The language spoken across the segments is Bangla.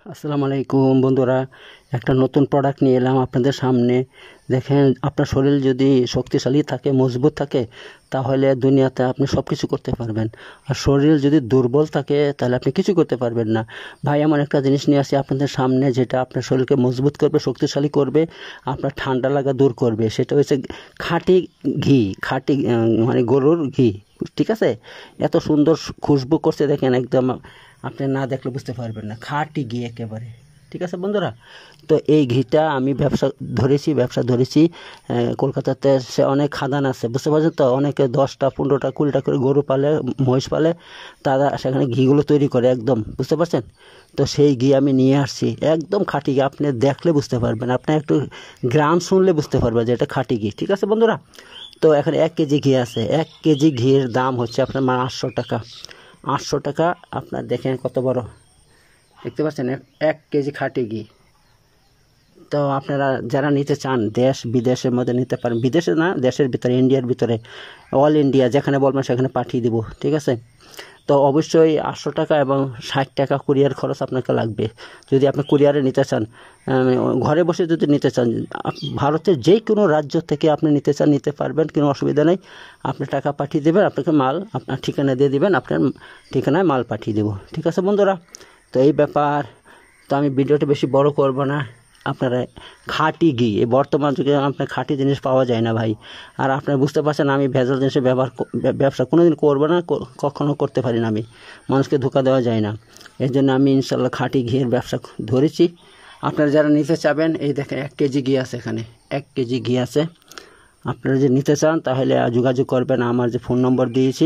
আসসালামু আলাইকুম বন্ধুরা, একটা নতুন প্রোডাক্ট নিয়ে এলাম আপনাদের সামনে। দেখেন, আপনার শরীর যদি শক্তিশালী থাকে, মজবুত থাকে, তাহলে দুনিয়াতে আপনি সব কিছু করতে পারবেন। আর শরীর যদি দুর্বল থাকে তাহলে আপনি কিছু করতে পারবেন না। ভাই, এমন একটা জিনিস নিয়ে আসি আপনাদের সামনে যেটা আপনার শরীরকে মজবুত করবে, শক্তিশালী করবে, আপনার ঠান্ডা লাগা দূর করবে। সেটা হচ্ছে খাঁটি ঘি, মানে গরুর ঘি। ঠিক আছে, এত সুন্দর খুশবু করছে, দেখেন একদম আপনি না দেখলে বুঝতে পারবেন না, খাঁটি ঘি একেবারে। ঠিক আছে বন্ধুরা, তো এই ঘিটা আমি ব্যবসা ধরেছি। কলকাতাতে সে অনেক খাদান আছে, বুঝতে পারছেন তো, অনেকে 10টা 15টা 20টা করে গরু পালে, মহিষ পালে, তারা সেখানে ঘিগুলো তৈরি করে, একদম বুঝতে পারছেন তো। সেই ঘি আমি নিয়ে আসছি, একদম খাঁটি ঘি। আপনি দেখলে বুঝতে পারবেন, আপনি একটু গ্রাম শুনলে বুঝতে পারবেন যে এটা খাঁটি ঘি। ঠিক আছে বন্ধুরা, তো এখানে 1 কেজি ঘি আছে। 1 কেজি ঘির দাম হচ্ছে আপনার 800 টাকা। 800 টাকা। আপনার দেখেন কত বড়, দেখতে পাচ্ছেন, 1 কেজি খাঁটি ঘি। তো আপনারা যারা নিতে চান, দেশ বিদেশের মধ্যে নিতে পারেন। বিদেশে না, দেশের ভিতরে, ইন্ডিয়ার ভিতরে, অল ইন্ডিয়া যেখানে বলবেন সেখানে পাঠিয়ে দিব। ঠিক আছে, তো অবশ্যই 800 টাকা এবং 60 টাকা কুরিয়ার খরচ আপনাকে লাগবে যদি আপনি কুরিয়ারে নিতে চান। ঘরে বসে যদি নিতে চান, ভারতের যে কোনো রাজ্য থেকে আপনি নিতে চান, নিতে পারবেন, কোনো অসুবিধা নেই। আপনি টাকা পাঠিয়ে দেবেন, আপনাকে মাল আপনার ঠিকানা দিয়ে দেবেন, আপনার ঠিকানায় মাল পাঠিয়ে দেবো। ঠিক আছে বন্ধুরা, তো এই ব্যাপার। তো আমি ভিডিওটা বেশি বড় করব না। আপনারা খাঁটি ঘি, এই বর্তমান যুগে আপনার খাঁটি জিনিস পাওয়া যায় না ভাই। আর আপনারা বুঝতে পারছেন, আমি ভেজাল জিনিসের ব্যবসা কোনোদিন করবো না, কখনো করতে পারি না। আমি মানুষকে ধোঁকা দেওয়া যায় না, এর জন্য আমি ইনশাল্লাহ খাঁটি ঘিয়ের ব্যবসা ধরেছি। আপনারা যারা নিতে চাবেন, এই দেখেন 1 কেজি ঘি আছে এখানে, 1 কেজি ঘি আছে। আপনারা যদি নিতে চান তাহলে যোগাযোগ করবেন। আমার যে ফোন নম্বর দিয়েছি,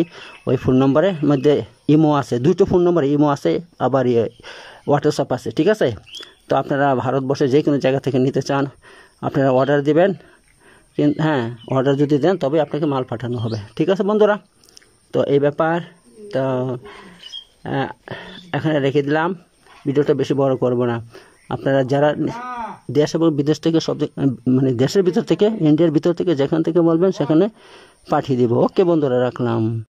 ওই ফোন নম্বরের মধ্যে ইমো আছে, 2টো ফোন নম্বরে ইমো আছে, আবার হোয়াটসঅ্যাপ আছে। ঠিক আছে, তো আপনারা ভারতবর্ষে যে কোনো জায়গা থেকে নিতে চান, আপনারা অর্ডার দিবেন। হ্যাঁ, অর্ডার যদি দেন তবে আপনাকে মাল পাঠানো হবে। ঠিক আছে বন্ধুরা, তো এই ব্যাপার। তো এখানে রেখে দিলাম, ভিডিওটা বেশি বড় করব না। আপনারা যারা দেশ এবং বিদেশ থেকে মানে দেশের ভিতর থেকে, ইন্ডিয়ার ভিতর থেকে যেখান থেকে বলবেন সেখানে পাঠিয়ে দিব। ওকে বন্ধুরা, রাখলাম।